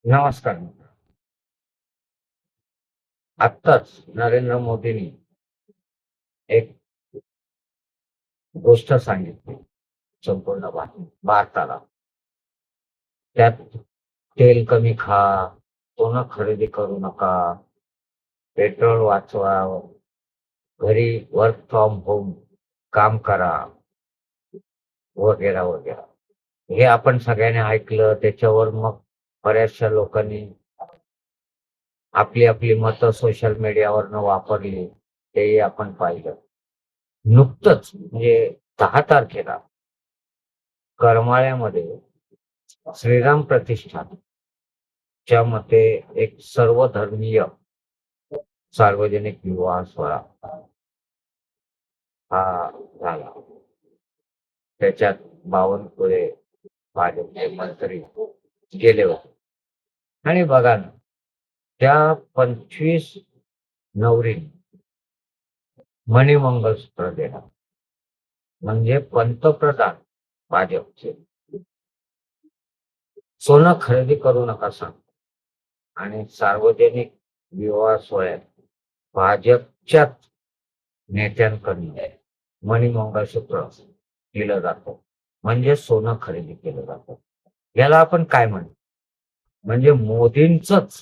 नमस्कार. आत्ताच नरेंद्र मोदींनी एक गोष्ट सांगितली संपूर्ण भारताला. त्यात तेल कमी खा, सोनं खरेदी करू नका, पेट्रोल वाचवा, घरी वर्क फ्रॉम होम काम करा, वगैरे वगैरे. हे आपण सगळ्यांनी ऐकलं. त्याच्यावर मग बऱ्याचशा लोकांनी आपली आपली मतं सोशल मीडियावरनं वापरली. तेही आपण पाहिलं. नुकतंच म्हणजे 10 तारखेला करमाळ्यामध्ये श्रीराम प्रतिष्ठानच्या मते एक सर्वधर्मीय सार्वजनिक विवाह सोहळा हा झाला. त्याच्यात बावनकुळे भाजपचे मंत्री गेले होते. आणि बघा ना, त्या 25 नवरींनी मणिमंगळसूत्र देणार. म्हणजे पंतप्रधान भाजपचे सोनं खरेदी करू नका सांग आणि सार्वजनिक विवाह सोहळ्यात भाजपच्याच नेत्यांकडून मणिमंगळसूत्र दिलं जातं. म्हणजे सोनं खरेदी केलं जातं. याला आपण काय म्हणतो? म्हणजे मोदींचंच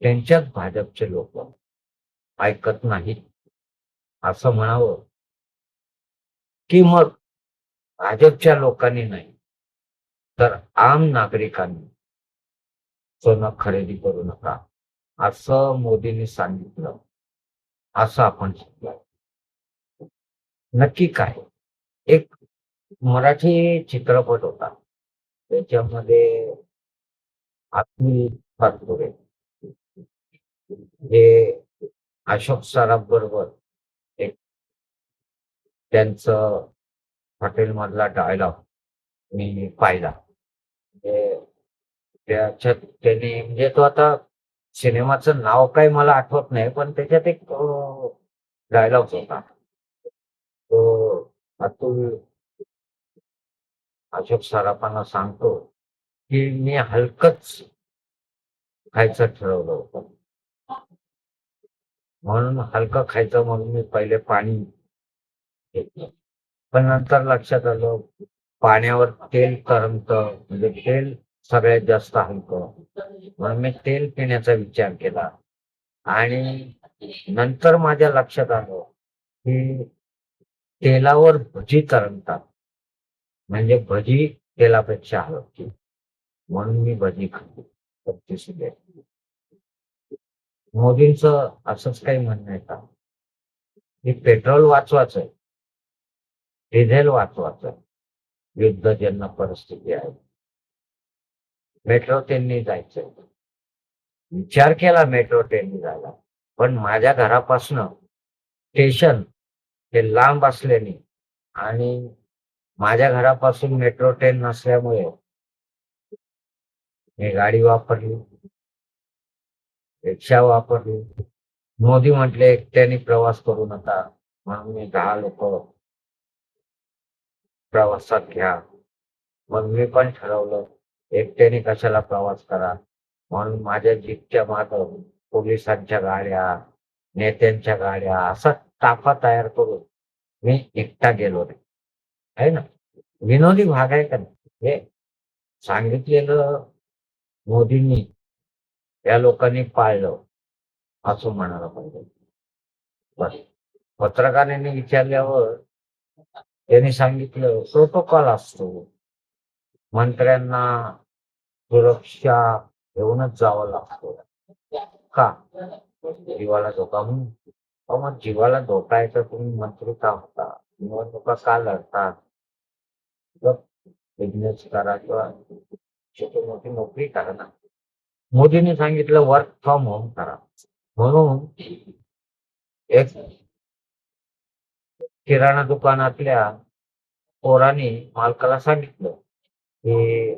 त्यांच्याच भाजपचे लोक ऐकत नाहीत असं म्हणावं, की मग भाजपच्या लोकांनी नाही, तर आम नागरिकांनी सोनं खरेदी करू नका असं मोदींनी सांगितलं, असं आपण शिकलो. नक्की काय? एक मराठी चित्रपट होता. त्याच्यामध्ये अतुल सातपुते हे अशोक सराफ बरोबर एक त्यांचं हॉटेलमधला डायलॉग मी पाहिला. म्हणजे त्याच्यात त्यांनी म्हणजे तो आता सिनेमाचं नाव काही मला आठवत नाही, पण त्याच्यात एक डायलॉग होता. तो अतुल अशोक सराफांना सांगतो, की मी हलकंच खायचं ठरवलं होतं. म्हणून हलकं खायचं म्हणून मी पहिले पाणी घेतलं. पण नंतर लक्षात आलं पाण्यावर तेल तरंगतं, म्हणजे तेल सगळ्यात जास्त हलकं. म्हणून मी तेल पिण्याचा विचार केला. आणि नंतर माझ्या लक्षात आलं, की तेलावर भजी तरंगतात. म्हणजे भजी तेलापेक्षा हलकी. म्हणून मी भजी खाल्ली. तर ती मोदींचं असंच काही म्हणणं आहे का? की पेट्रोल वाचवायचंय, डिझेल वाचवायचं, युद्धजन्य परिस्थिती आहे. मेट्रो ट्रेननी जायचंय. विचार केला मेट्रो ट्रेननी जायला. पण माझ्या घरापासनं स्टेशन हे लांब असल्याने आणि माझ्या घरापासून मेट्रो ट्रेन नसल्यामुळे मी गाडी वापरली, रिक्षा वापरली. मोदी म्हटले एकट्याने प्रवास करू नका, म्हणून मी 10 लोक प्रवासात घ्या. मग मी पण ठरवलं एकट्याने कशाला प्रवास करा, म्हणून माझ्या जीपच्या मागं पोलिसांच्या गाड्या, नेत्यांच्या गाड्या असा ताफा तयार करून मी एकटा गेलो नाही. आहे ना? विनोदी भाग आहे का नाही? हे सांगितलेलं मोदींनी या लोकांनी पाळलं असं म्हणायला पाहिजे. बस. पत्रकारांनी विचारल्यावर त्यांनी सांगितलं प्रोटोकॉल असतो. मंत्र्यांना सुरक्षा घेऊनच जावं लागतं. का? जीवाला धोका म्हणून. अहो मग जीवाला धोका आहे तर तुम्ही मंत्री का होता? निवडणुका का लढतात? बिझनेस करा किंवा छोटी मोठी नोकरी करा ना. मोदींनी सांगितलं वर्क फ्रॉम होम करा. म्हणून एक किराणा दुकानातल्या पोरांनी मालकाला सांगितलं, की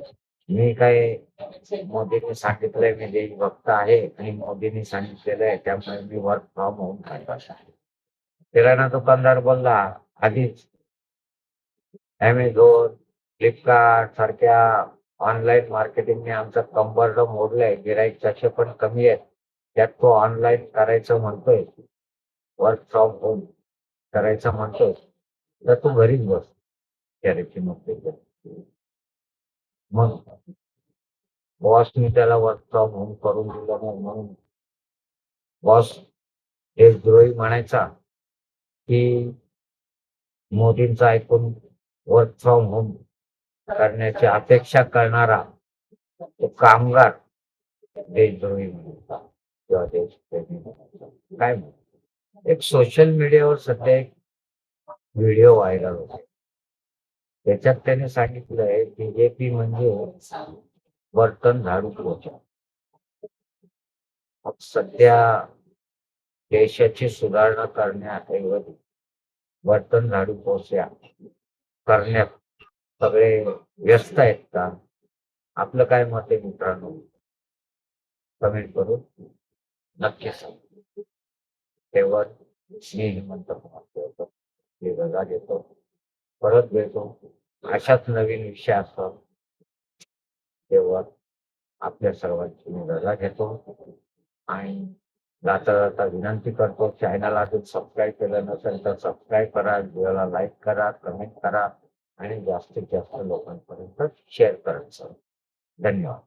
मी काय मोदींनी सांगितलंय मी देशभक्त आहे आणि मोदींनी सांगितलेलं आहे त्यामुळे मी वर्क फ्रॉम होम करणार आहे. किराणा दुकानदार बोलला, आधीच Amazon, फ्लिपकार्ट सारख्या ऑनलाईन मार्केटिंगने आमचं कंबरड मोडलंय, गिराईक तसे पण कमी आहेत. त्यात तो ऑनलाईन करायचं म्हणतोय, वर्क फ्रॉम होम करायचं म्हणतोय, तर तू घरीच बस. गॅरेजची नोकरी कर. मग बॉसनी त्याला वर्क फ्रॉम होम करून दिलं नाही म्हणून बॉस देशद्रोही म्हणायचा, की मोदींचं ऐकून वर्क फ्रॉम होम करण्याची अपेक्षा करणारा तो कामगार देशद्रोही म्हणायचा किंवा देशप्रेमी म्हणायचा. काय म्हणतो? एक सोशल मीडियावर सध्या एक व्हिडिओ व्हायरल होतो. त्याच्यात त्याने सांगितलंय बीजेपी म्हणजे बर्तन झाडू पोछा. मग सध्या देशाची सुधारणा करण्याऐवजी बर्तन झाडू पोछा करण्यात सगळे व्यस्त आहेत का? आपलं काय मत आहे मित्रांनो? कमेंट करून नक्की सांगा. तेव्हा मी हेमंत कुमार मी रजा घेतो. परत भेटू अशाच नवीन विषयासह. तेव्हा आपल्या सर्वांची मी रजा घेतो आणि जाता जाता विनंती करतो, चॅनल अजून सबस्क्राईब केलं नसेल तर सबस्क्राईब करा, व्हिडिओला लाईक करा, कमेंट करा आणि जास्तीत जास्त लोकांपर्यंत शेअर करायचं. धन्यवाद.